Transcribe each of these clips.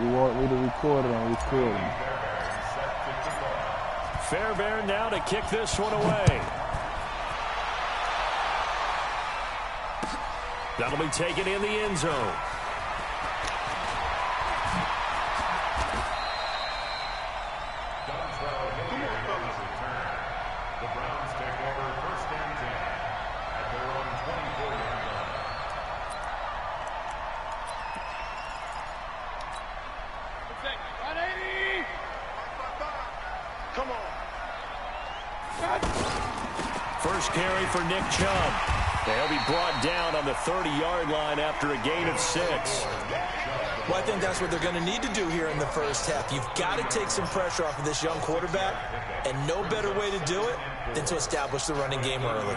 You want me to record it? I'm recording. Fairbairn now to kick this one away. That'll be taken in the end zone. The Browns take over first and 10 at their own 24-yard line. Come on. First carry for Nick Chubb. They'll be brought down on the 30-yard line after a gain of 6. Well, I think that's what they're going to need to do here in the first half. You've got to take some pressure off of this young quarterback, and no better way to do it than to establish the running game early.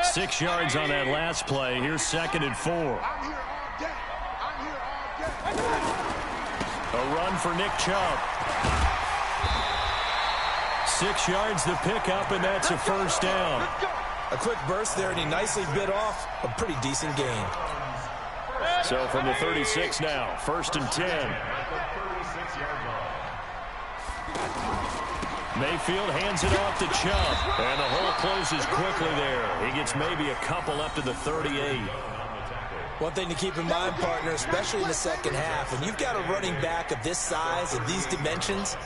Six yards on that last play. Here's 2nd and 4. A run for Nick Chubb. 6 yards the pickup, and that's a first down. A quick burst there, and he nicely bit off a pretty decent gain. So from the 36 now, 1st and 10. Mayfield hands it off to Chubb, and the hole closes quickly there. He gets maybe a couple up to the 38. One thing to keep in mind, partner, especially in the second half, when you've got a running back of this size and these dimensions,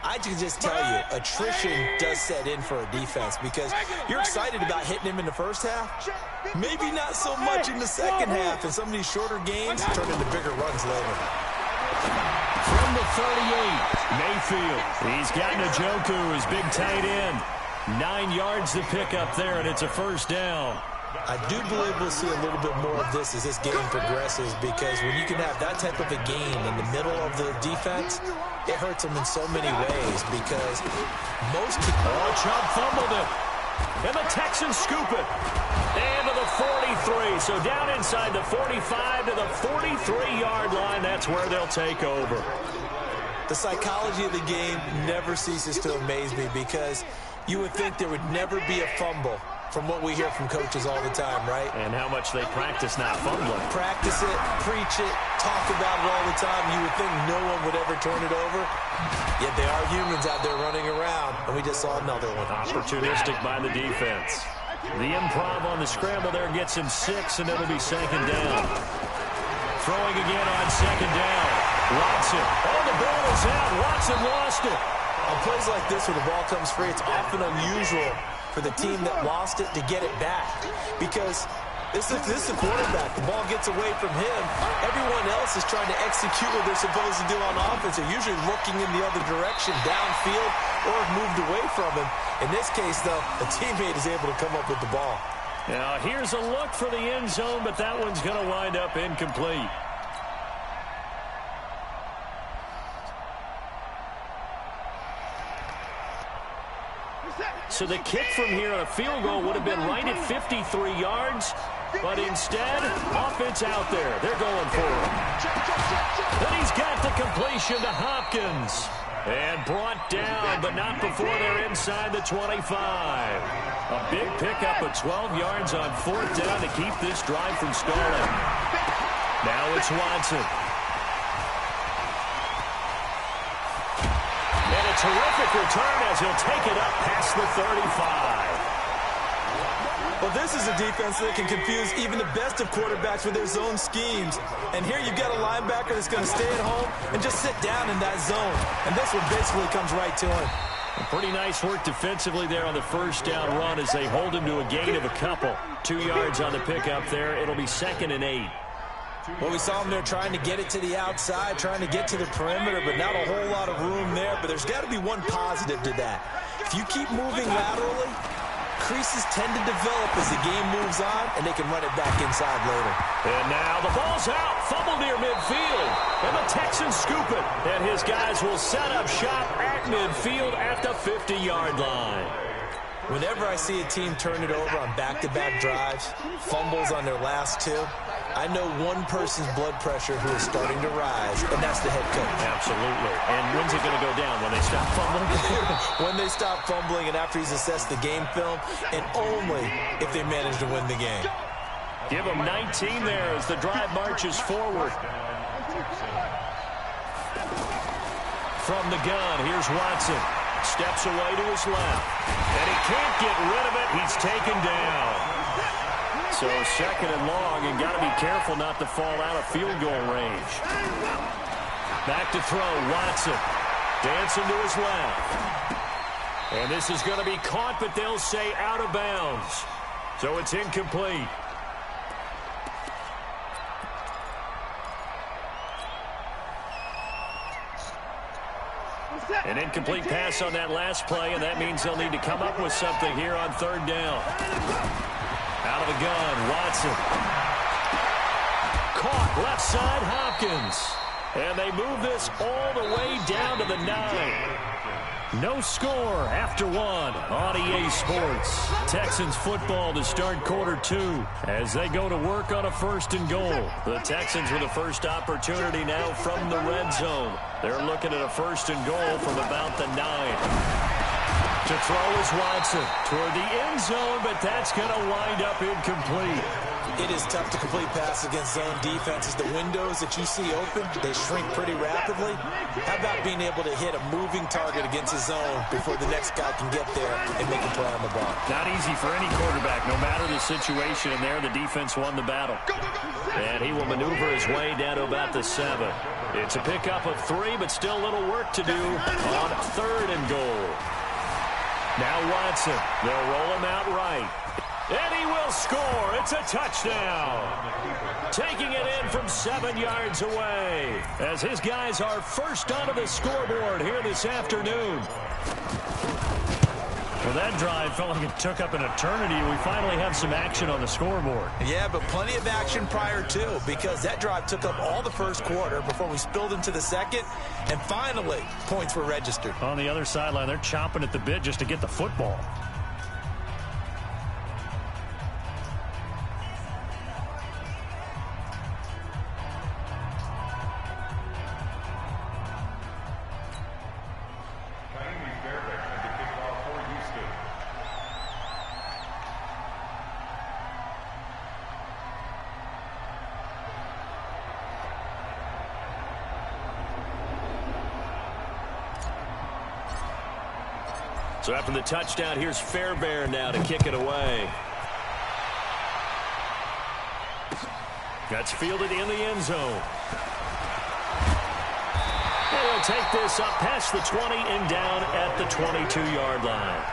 I can just tell you, attrition does set in for a defense because you're excited about hitting him in the first half. Maybe not so much in the second half, and some of these shorter games turn into bigger runs later. From the 38, Mayfield. He's got Njoku, his big tight end. 9 yards to pick up there, and it's a first down. I do believe we'll see a little bit more of this as this game progresses, because when you can have that type of a game in the middle of the defense, it hurts them in so many ways because most people... Oh, Chubb fumbled it. And the Texans scoop it. And to the 43. So down inside the 45 to the 43-yard line. That's where they'll take over. The psychology of the game never ceases to amaze me because you would think there would never be a fumble from what we hear from coaches all the time, right? And how much they practice not fumbling. Practice it, preach it, talk about it all the time. You would think no one would ever turn it over. Yet they are humans out there running around, and we just saw another one. Opportunistic by the defense. The improv on the scramble there gets him 6, and it'll be 2nd down. Throwing again on 2nd down. Watson. Oh, the ball is out. Watson lost it. On plays like this where the ball comes free, it's often unusual for the team that lost it to get it back because this is the quarterback. The ball gets away from him. Everyone else is trying to execute what they're supposed to do on offense. They're usually looking in the other direction, downfield, or have moved away from him. In this case, though, a teammate is able to come up with the ball. Now, here's a look for the end zone, but that one's going to wind up incomplete. So the kick from here on a field goal would have been right at 53 yards, but instead, offense out there. They're going for him. Then he's got the completion to Hopkins. And brought down, but not before they're inside the 25. A big pickup of 12 yards on 4th down to keep this drive from stalling. Now it's Watson. Terrific return as he'll take it up past the 35. Well, this is a defense that can confuse even the best of quarterbacks with their zone schemes. And here you've got a linebacker that's going to stay at home and just sit down in that zone. And this one basically comes right to him. Pretty nice work defensively there on the first down run as they hold him to a gain of a couple. 2 yards on the pickup there. It'll be 2nd and 8. Well, we saw him there trying to get it to the outside, trying to get to the perimeter, but not a whole lot of room there. But there's got to be one positive to that. If you keep moving laterally, creases tend to develop as the game moves on, and they can run it back inside later. And now the ball's out. Fumble near midfield. And the Texans scoop it. And his guys will set up shop at midfield at the 50-yard line. Whenever I see a team turn it over on back-to-back drives, fumbles on their last two, I know one person's blood pressure who is starting to rise, and that's the head coach. Absolutely. And when's it going to go down? When they stop fumbling? When they stop fumbling and after he's assessed the game film, and only if they manage to win the game. Give him 19 there as the drive marches forward. From the gun, here's Watson. Steps away to his left. And he can't get rid of it. He's taken down. So second and long, and got to be careful not to fall out of field goal range. Back to throw, Watson. Dancing to his left. And this is going to be caught, but they'll say out of bounds. So it's incomplete. An incomplete pass on that last play, and that means they'll need to come up with something here on third down. Out of the gun, Watson. Caught left side, Hopkins. And they move this all the way down to the 9. No score after 1 on EA Sports. Texans football to start quarter 2 as they go to work on a first and goal. The Texans with a first opportunity now from the red zone. They're looking at a first and goal from about the 9. To throw is Watson toward the end zone, but that's going to wind up incomplete. It is tough to complete passes against zone defenses. The windows that you see open, they shrink pretty rapidly. How about being able to hit a moving target against a zone before the next guy can get there and make a play on the ball? Not easy for any quarterback, no matter the situation. And there, the defense won the battle. And he will maneuver his way down to about the 7. It's a pickup of 3, but still a little work to do on third and goal. Now Watson. They'll roll him out right. And he will score. It's a touchdown. Taking it in from 7 yards away as his guys are first onto the scoreboard here this afternoon. Well, that drive felt like it took up an eternity. We finally have some action on the scoreboard. Yeah, but plenty of action prior to, because that drive took up all the first quarter before we spilled into the second, and finally, points were registered. On the other sideline, they're chomping at the bit just to get the football. So after the touchdown, here's Fairbairn now to kick it away. That's fielded in the end zone. And he'll take this up past the 20 and down at the 22-yard line.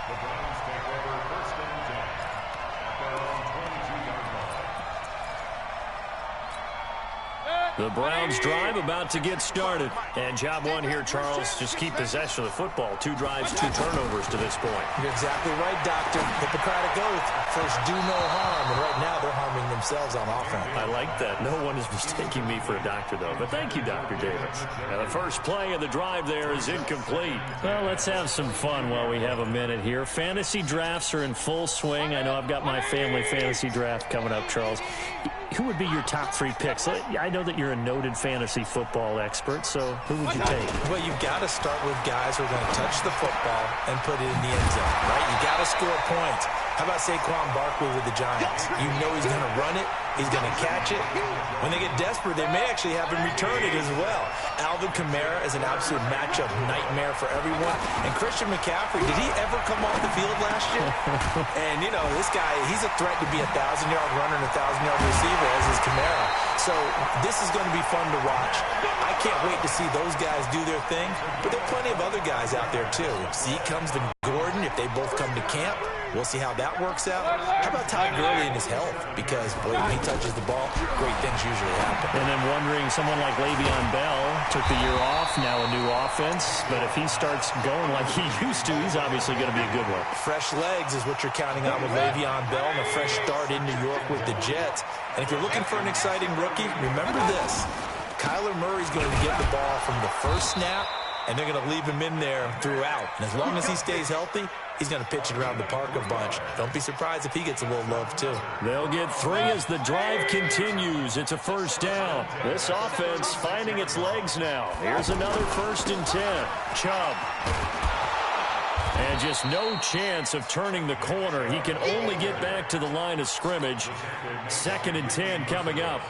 The Browns take over first and 10 at their own 22-yard line. The Browns drive about to get started. And job one here, Charles, just keep possession of the football. 2 drives, 2 turnovers to this point. You're exactly right, Doctor. Hippocratic oath. First, do no harm. And right now, they're harming themselves on offense. I like that. No one is mistaking me for a doctor, though. But thank you, Dr. Davis. Now, the first play of the drive there is incomplete. Well, let's have some fun while we have a minute here. Fantasy drafts are in full swing. I know I've got my family fantasy draft coming up, Charles. Who would be your top 3 picks? I know that you're a noted fantasy football expert, so who would you take? Well, you've got to start with guys who are going to touch the football and put it in the end zone, right? You got to score points. How about Saquon Barkley with the Giants? You know he's going to run it. He's going to catch it. When they get desperate, they may actually have him return it as well. Alvin Kamara is an absolute matchup nightmare for everyone. And Christian McCaffrey, did he ever come off the field last year? And, you know, this guy, he's a threat to be a 1,000-yard runner and a 1,000-yard receiver, as is Kamara. So this is going to be fun to watch. I can't wait to see those guys do their thing. But there are plenty of other guys out there, too. If Zeke comes to Gordon, if they both come to camp, we'll see how that works out. How about Todd Gurley and his health? Because, boy, when he touches the ball, great things usually happen. And then wondering, someone like Le'Veon Bell took the year off, now a new offense. But if he starts going like he used to, he's obviously going to be a good one. Fresh legs is what you're counting on with Le'Veon Bell and a fresh start in New York with the Jets. And if you're looking for an exciting rookie, remember this. Kyler Murray's going to get the ball from the first snap, and they're going to leave him in there throughout. And as long as he stays healthy, he's going to pitch it around the park a bunch. Don't be surprised if he gets a little love, too. They'll get 3 as the drive continues. It's a first down. This offense finding its legs now. Here's another 1st and 10. Chubb. And just no chance of turning the corner. He can only get back to the line of scrimmage. 2nd and 10 coming up.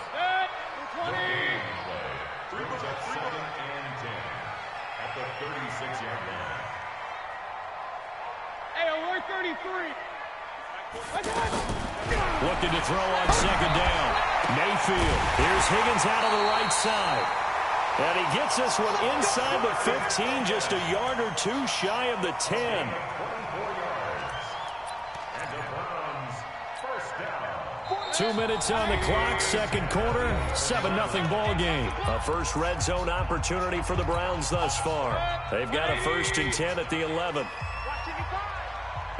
Looking to throw on 2nd down. Mayfield. Here's Higgins out on the right side. And he gets this one inside the 15, just a yard or 2 shy of the 10. 2 minutes on the clock, 2nd quarter, 7-0 ball game. A first red zone opportunity for the Browns thus far. They've got a 1st and 10 at the 11.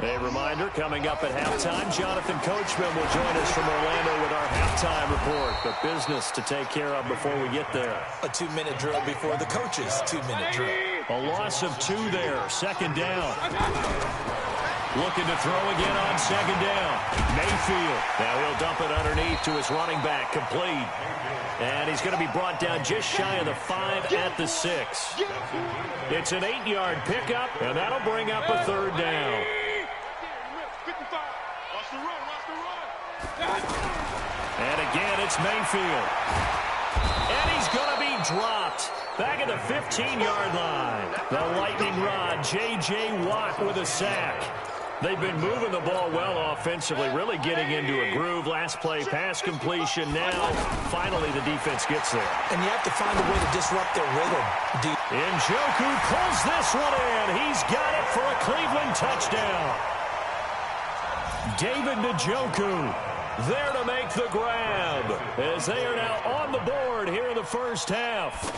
A reminder, coming up at halftime, Jonathan Coachman will join us from Orlando with our halftime report. But business to take care of before we get there. A 2-minute drill before the coach's 2-minute drill. A loss of 2 there, 2nd down. Looking to throw again on 2nd down. Mayfield. Now he'll dump it underneath to his running back, complete. And he's going to be brought down just shy of the 5 at the 6. It's an 8-yard pickup, and that'll bring up a 3rd down. And again, it's Mayfield. And he's going to be dropped back at the 15-yard line. The lightning rod, J.J. Watt with a sack. They've been moving the ball well offensively, really getting into a groove. Last play, pass completion. Now, finally, the defense gets there. And you have to find a way to disrupt their rhythm. Njoku pulls this one in. He's got it for a Cleveland touchdown. David Njoku there to make the grab as they are now on the board here in the first half.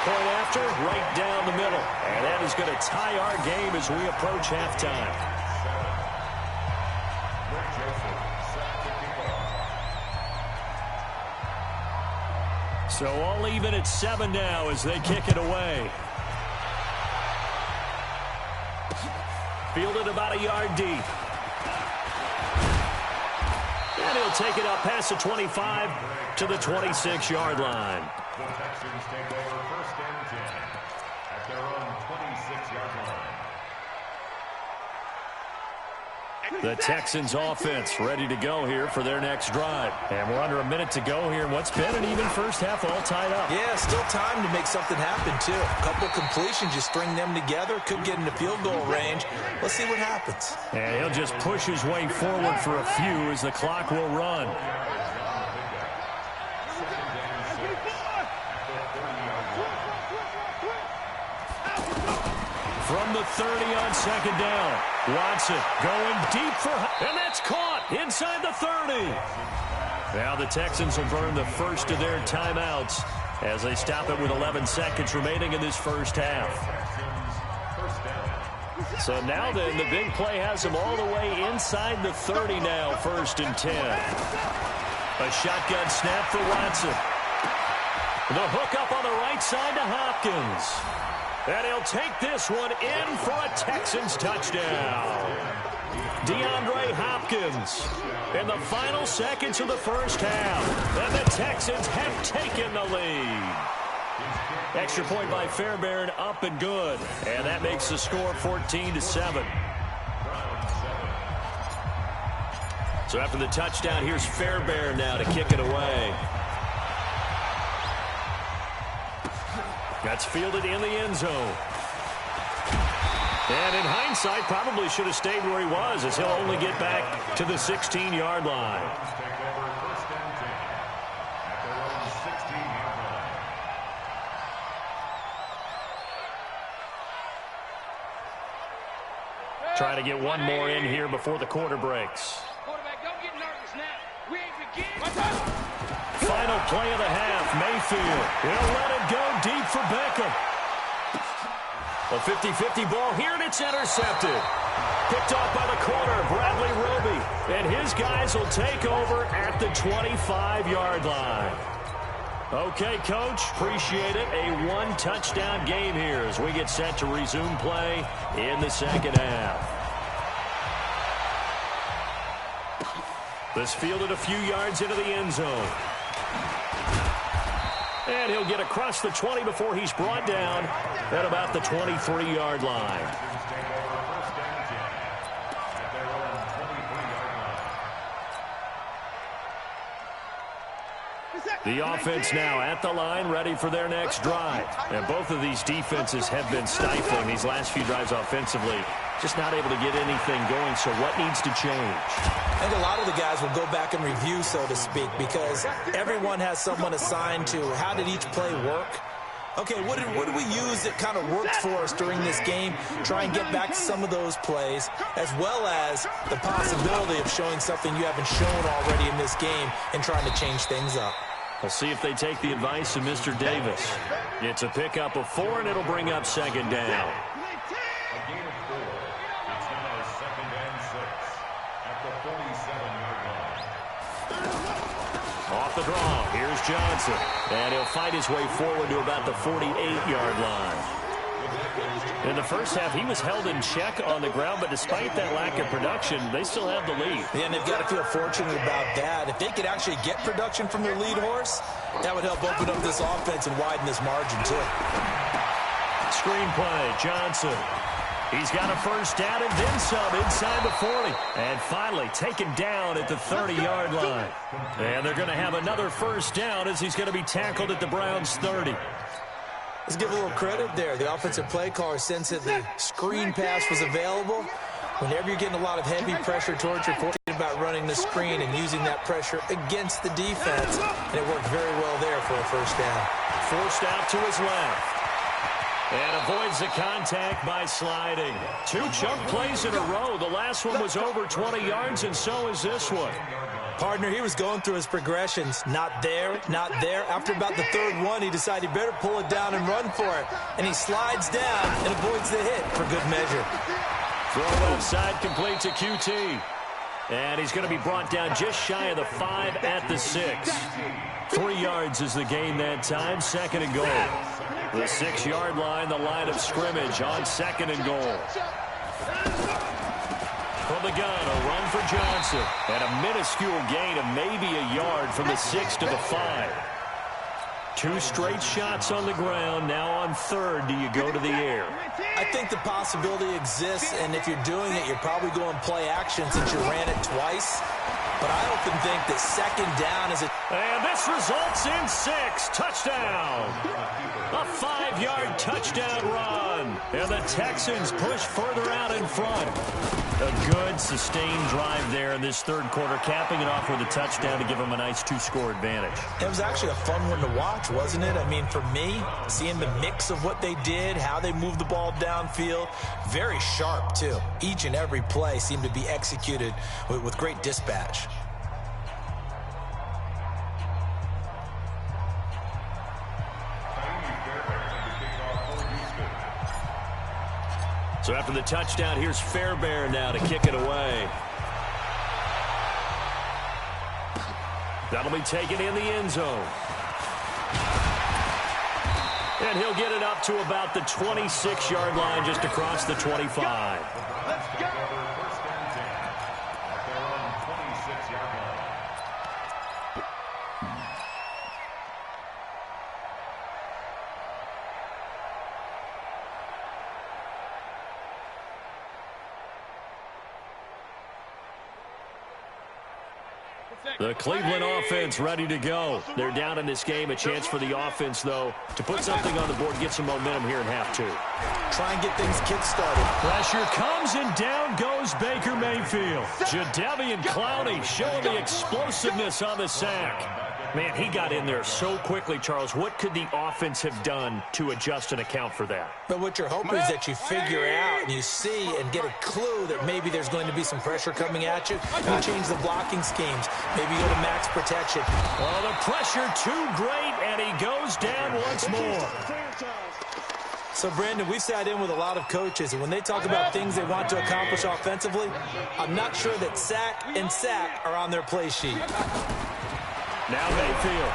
Point after, right down the middle. And that is going to tie our game as we approach halftime. So all even at 7 now as they kick it away. Fielded about a yard deep. And he'll take it up past the 25 to the 26-yard line. The Texans take over 1st and 10 at their own 26-yard line. The Texans offense ready to go here for their next drive. And we're under a minute to go here in what's been an even first half, all tied up. Yeah, still time to make something happen, too. A couple completions, you string them together, could get into field goal range. Let's see what happens. And he'll just push his way forward for a few as the clock will run. From the 30 on 2nd down. Watson going deep for... And that's caught inside the 30. Now the Texans will burn the first of their timeouts as they stop it with 11 seconds remaining in this first half. So now then, the big play has them all the way inside the 30 now, 1st and 10. A shotgun snap for Watson. The hook up on the right side to Hopkins. And he'll take this one in for a Texans touchdown. DeAndre Hopkins in the final seconds of the first half. And the Texans have taken the lead. Extra point by Fairbairn, up and good. And that makes the score 14-7. So after the touchdown, here's Fairbairn now to kick it away. That's fielded in the end zone. And in hindsight, probably should have stayed where he was as he'll only get back to the 16-yard line. Trying to get one more in here before the quarter breaks. Quarterback, don't get nervous now. We ain't beginning. Final play of the half, Mayfield. He'll let it go deep for Beckham. A 50-50 ball here, and it's intercepted. Picked off by the corner, Bradley Roby. And his guys will take over at the 25-yard line. Okay, Coach, appreciate it. A one-touchdown game here as we get set to resume play in the second half. This fielded a few yards into the end zone. And he'll get across the 20 before he's brought down at about the 23-yard line. The offense now at the line, ready for their next drive. And both of these defenses have been stifling these last few drives offensively. Just not able to get anything going, so what needs to change? I think a lot of the guys will go back and review, so to speak, because everyone has someone assigned to how did each play work. Okay, what did we use that kind of worked for us during this game? Try and get back to some of those plays, as well as the possibility of showing something you haven't shown already in this game and trying to change things up. We'll see if they take the advice of Mr. Davis. It's a pickup of 4, and it'll bring up second down. A gain of 4. It's now 2nd and 6 at the 47-yard line. Off the draw, here's Johnson. And he'll fight his way forward to about the 48-yard line. In the first half, he was held in check on the ground, but despite that lack of production, they still have the lead. Yeah, and they've got to feel fortunate about that. If they could actually get production from their lead horse, that would help open up this offense and widen this margin, too. Screen play, Johnson. He's got a first down and then some inside the 40. And finally taken down at the 30-yard line. And they're going to have another first down as he's going to be tackled at the Browns' 30. Let's give a little credit there. The offensive play caller sensed that the screen pass was available. Whenever you're getting a lot of heavy pressure towards your quarterback, about running the screen and using that pressure against the defense, and it worked very well there for a first down. Forced out to his left. And avoids the contact by sliding. 2 chunk plays in a row. The last one was over 20 yards, and so is this one. Partner, he was going through his progressions. Not there, not there. After about the 3rd one, he decided he better pull it down and run for it. And he slides down and avoids the hit for good measure. Throw left side complete to QT. And he's going to be brought down just shy of the 5 at the 6. 3 yards is the gain that time. 2nd and goal. The 6-yard line, the line of scrimmage on 2nd and goal. From the gun, a run for Johnson. And a minuscule gain of maybe a yard from the 6 to the 5. 2 straight shots on the ground. Now on 3rd, do you go to the air? I think the possibility exists, and if you're doing it, you're probably going play action since you ran it twice. But I often think that 2nd down is a... And this results in 6. Touchdown. A 5-yard touchdown run. And the Texans push further out in front. A good, sustained drive there in this 3rd quarter, capping it off with a touchdown to give them a nice 2-score advantage. It was actually a fun one to watch, wasn't it? I mean, for me, seeing the mix of what they did, how they moved the ball downfield, very sharp, too. Each and every play seemed to be executed with great dispatch. So after the touchdown, here's Fairbairn now to kick it away. That'll be taken in the end zone. And he'll get it up to about the 26-yard line, just across the 25. Let's go. First and 10 at their own 26-yard line. The Cleveland offense ready to go. They're down in this game. A chance for the offense, though, to put something on the board, get some momentum here in half 2. Try and get things kick-started. Pressure comes, and down goes Baker Mayfield. Jadeveon Clowney showing the explosiveness on the sack. Man, he got in there so quickly, Charles. What could the offense have done to adjust and account for that? But what you're hoping is that you figure out and you see and get a clue that maybe there's going to be some pressure coming at you. You change the blocking schemes. Maybe go to max protection. Oh, the pressure too great, and he goes down once more. So, Brandon, we've sat in with a lot of coaches, and when they talk about things they want to accomplish offensively, I'm not sure that sack and sack are on their play sheet. Now Mayfield.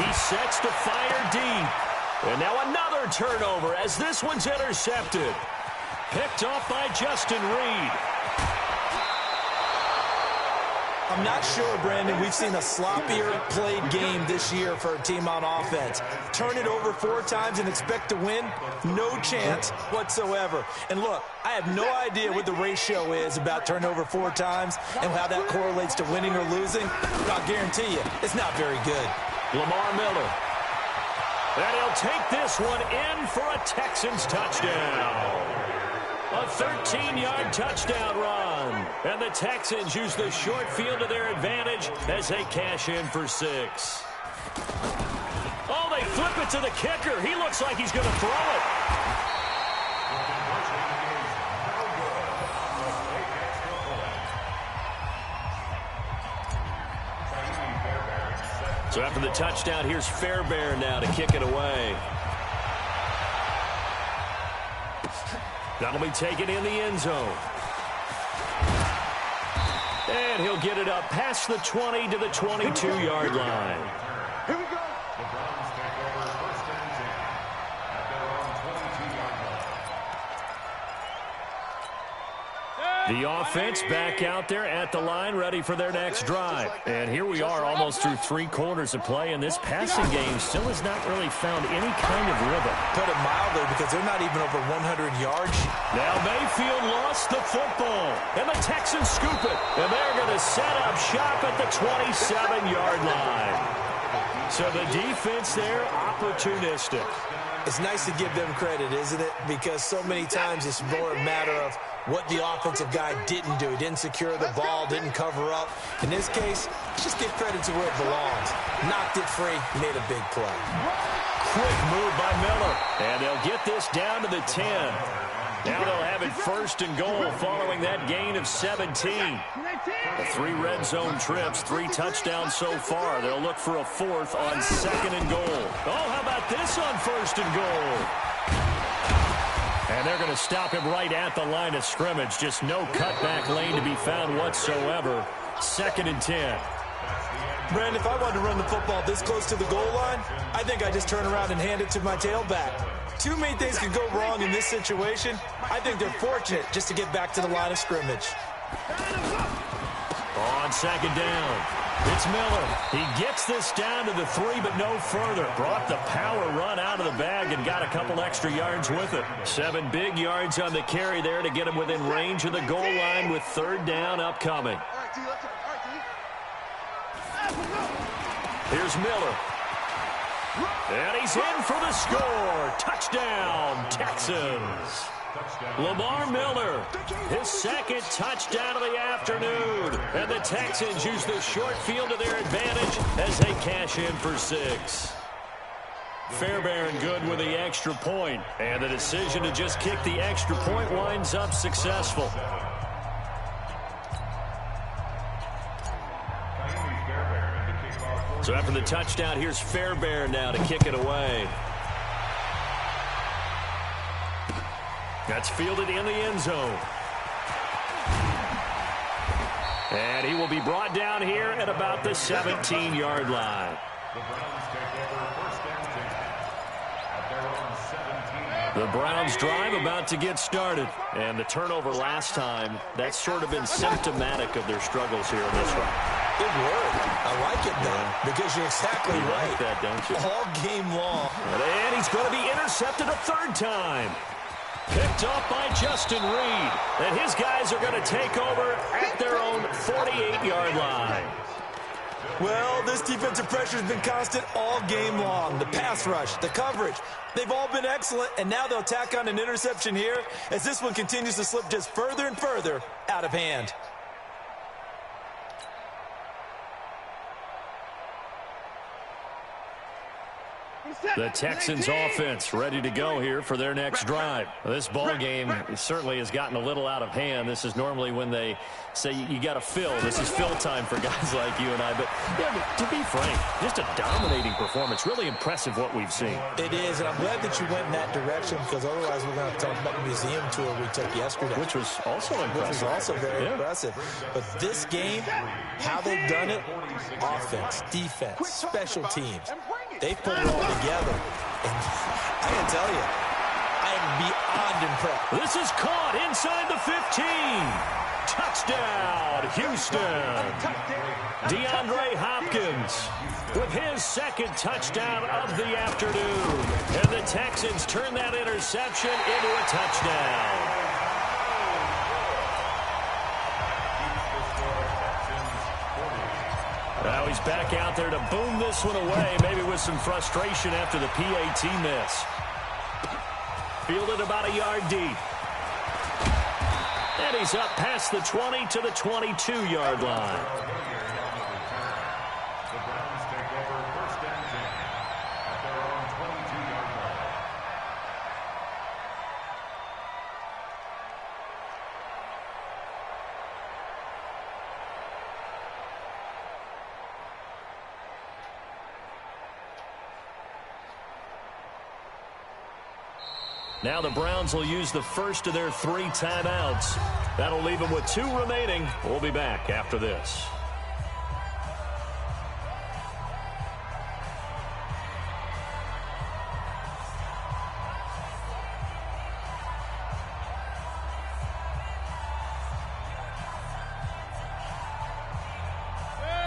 He sets to fire deep. And now another turnover as this one's intercepted. Picked off by Justin Reed. I'm not sure, Brandon, we've seen a sloppier played game this year for a team on offense. Turn it over 4 times and expect to win? No chance whatsoever. And look, I have no idea what the ratio is about turnover 4 times and how that correlates to winning or losing. But I'll guarantee you, it's not very good. Lamar Miller. And he'll take this one in for a Texans touchdown. A 13-yard touchdown run. And the Texans use the short field to their advantage as they cash in for 6. Oh, they flip it to the kicker. He looks like he's going to throw it. So after the touchdown, here's Fairbairn now to kick it away. That'll be taken in the end zone. And he'll get it up past the 20 to the 22-yard line. Here we go. The Browns take over 1st and 10 at their own 22-yard line. The offense back out there at the line, ready for their next drive. And here we are almost through 3 quarters of play, and this passing game still has not really found any kind of rhythm. Put it mildly, because they're not even over 100 yards. Now Mayfield lost the football, and the Texans scoop it. And they're going to set up shop at the 27-yard line. So the defense there, opportunistic. It's nice to give them credit, isn't it? Because so many times it's more a matter of what the offensive guy didn't do. He didn't secure the ball, didn't cover up. In this case, let's just give credit to where it belongs. Knocked it free, made a big play. Quick move by Miller. And they'll get this down to the 10. Now they'll have it 1st and goal following that gain of 17. The 3 red zone trips, 3 touchdowns so far. They'll look for a 4th on 2nd and goal. Oh, how about this on 1st and goal? And they're going to stop him right at the line of scrimmage. Just no cutback lane to be found whatsoever. 2nd and 10. Brandon, if I wanted to run the football this close to the goal line, I think I just turn around and hand it to my tailback. Too many things could go wrong in this situation. I think they're fortunate just to get back to the line of scrimmage. On 2nd down, it's Miller. He gets this down to the 3, but no further. Brought the power run out of the bag and got a couple extra yards with it. 7 big yards on the carry there to get him within range of the goal line with 3rd down upcoming. Here's Miller. And he's in for the score. Touchdown, Texans. Lamar Miller, his 2nd touchdown of the afternoon. And the Texans use the short field to their advantage as they cash in for 6. Fairbairn good with the extra point. And the decision to just kick the extra point winds up successful. So after the touchdown, here's Fairbairn now to kick it away. That's fielded in the end zone. And he will be brought down here at about the 17-yard line. The Browns take over 1st and 10 at their own 17. The Browns drive about to get started. And the turnover last time, that's sort of been symptomatic of their struggles here in this one. Good word. I like it, though, because you're exactly You right. like that, don't you? All game long. And he's going to be intercepted a 3rd time. Picked off by Justin Reed. And his guys are going to take over at their own 48-yard line. Well, this defensive pressure has been constant all game long. The pass rush, the coverage, they've all been excellent, and now they'll tack on an interception here as this one continues to slip just further and further out of hand. The Texans offense ready to go here for their next drive. This ball game certainly has gotten a little out of hand. This is normally when they say you got to fill. This is fill time for guys like you and I. But yeah, to be frank, just a dominating performance. Really impressive what we've seen. It is, and I'm glad that you went in that direction because otherwise we're going to talk about the museum tour we took yesterday. Which was also impressive. Which was also very impressive. But this game, how they've done it, offense, defense, special teams. They've put it all together. And I can tell you, I am beyond impressed. This is caught inside the 15. Touchdown, Houston. DeAndre Hopkins with his second touchdown of the afternoon. And the Texans turn that interception into a touchdown. Now he's back out there to boom this one away, maybe with some frustration after the PAT miss. Fielded about a yard deep. And he's up past the 20 to the 22-yard line. The Browns take over first and 10 at their own 22-yard line. Now the Browns will use the first of their 3 timeouts. That'll leave them with 2 remaining. We'll be back after this.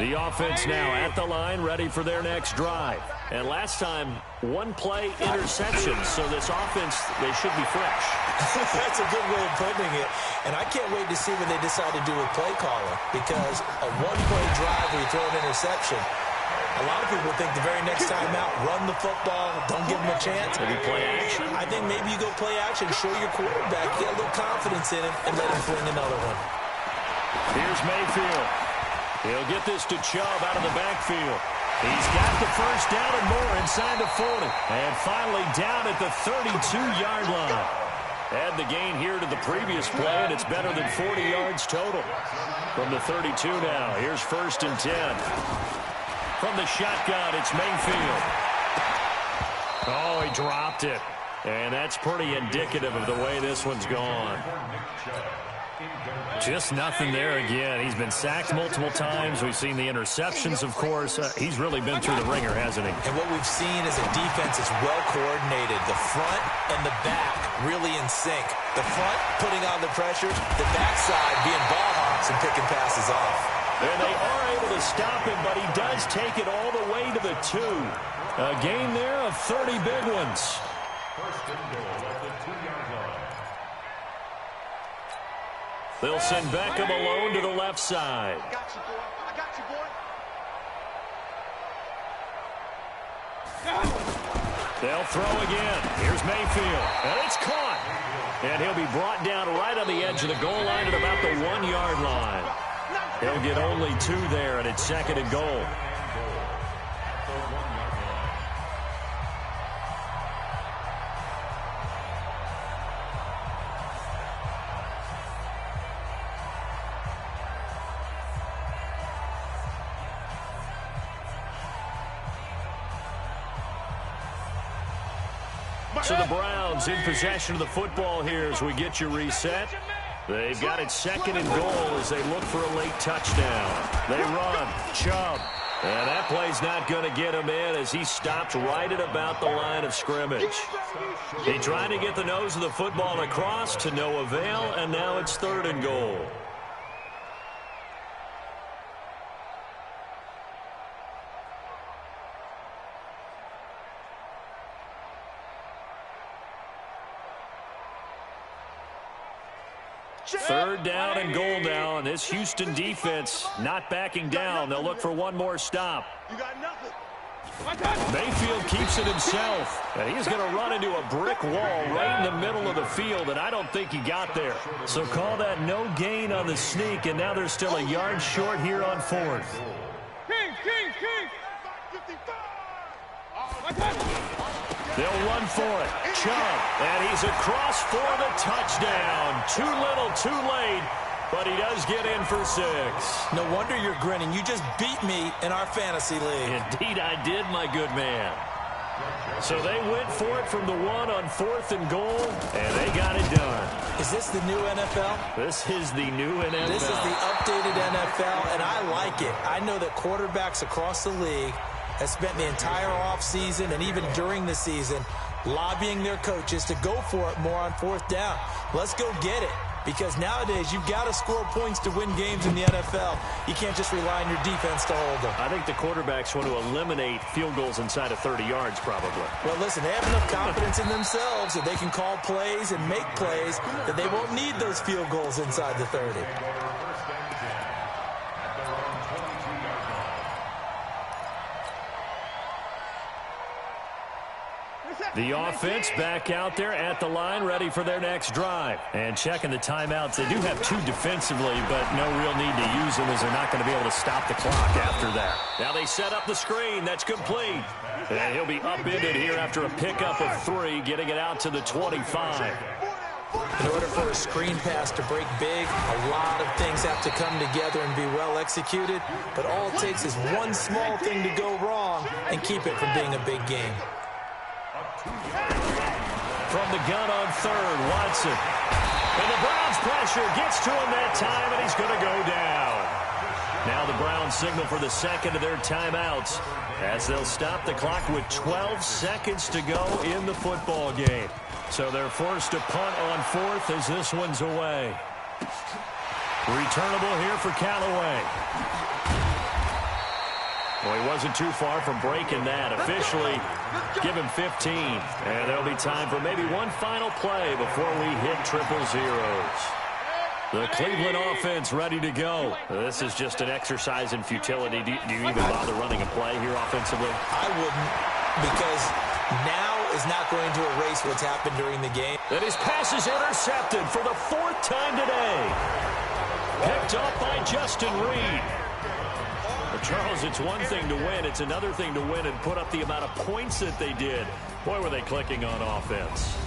The offense now at the line, ready for their next drive. And last time, 1-play interception, so this offense, they should be fresh. That's a good way of putting it. And I can't wait to see what they decide to do with play caller, because a 1-play drive where you throw an interception, a lot of people think the very next time out, run the football, don't give them a chance. Maybe play action? I think maybe you go play action, show your quarterback, get a little confidence in him, and let him fling another one. Here's Mayfield. He'll get this to Chubb out of the backfield. He's got the first down and more inside the 40. And finally down at the 32-yard line. Add the gain here to the previous play, and it's better than 40 yards total. From the 32 now, here's first and 10. From the shotgun, it's Mayfield. Oh, he dropped it. And that's pretty indicative of the way this one's gone. Just nothing there again. He's been sacked multiple times. We've seen the interceptions, of course. He's really been through the ringer, hasn't he? And what we've seen is a defense that's well coordinated. The front and the back really in sync. The front putting on the pressure, the backside being ball hawks and picking passes off. And they are able to stop him, but he does take it all the way to the 2. A gain there of 30 big ones. First and goal at the 2-yard line. They'll send Beckham alone to the left side. I got you, boy. I got you, boy. They'll throw again. Here's Mayfield. And it's caught. And he'll be brought down right on the edge of the goal line at about the 1-yard line. He'll get only 2 there, and it's second and goal. So the Browns in possession of the football here as we get you reset. They've got it second and goal as they look for a late touchdown. They run. Chubb. And that play's not going to get him in as he stopped right at about the line of scrimmage. He tried to get the nose of the football across to no avail, and now it's third and goal. Third down and goal now, and this Houston defense not backing down. They'll look for one more stop. You got nothing. Mayfield keeps it himself, and he's going to run into a brick wall right in the middle of the field, and I don't think he got there. So call that no gain on the sneak, and now they're still a yard short here on fourth. King. They'll run for it. Chubb, and he's across for the touchdown. Too little, too late, but he does get in for 6. No wonder you're grinning. You just beat me in our fantasy league. Indeed I did, my good man. So they went for it from the 1 on fourth and goal, and they got it done. Is this the new NFL? This is the new NFL. This is the updated NFL, and I like it. I know that quarterbacks across the league has spent the entire offseason and even during the season lobbying their coaches to go for it more on fourth down. Let's go get it. Because nowadays, you've got to score points to win games in the NFL. You can't just rely on your defense to hold them. I think the quarterbacks want to eliminate field goals inside of 30 yards, probably. Well, listen, they have enough confidence in themselves that they can call plays and make plays that they won't need those field goals inside the 30. The offense back out there at the line, ready for their next drive. And checking the timeouts. They do have two defensively, but no real need to use them as they're not going to be able to stop the clock after that. Now they set up the screen. That's complete. And he'll be upended here after a pickup of 3, getting it out to the 25. In order for a screen pass to break big, a lot of things have to come together and be well executed. But all it takes is one small thing to go wrong and keep it from being a big game. From the gun on third, Watson. And the Browns pressure gets to him that time, and he's going to go down. Now the Browns signal for the second of their timeouts as they'll stop the clock with 12 seconds to go in the football game. So they're forced to punt on fourth as this one's away. Returnable here for Callaway. Well, he wasn't too far from breaking that. Officially, give him 15. And there'll be time for maybe one final play before we hit triple zeros. The Cleveland offense ready to go. This is just an exercise in futility. Do you even bother running a play here offensively? I wouldn't, because now is not going to erase what's happened during the game. And his pass is intercepted for the 4th time today. Picked up by Justin Reed. Charles, it's one thing to win. It's another thing to win and put up the amount of points that they did. Boy, were they clicking on offense.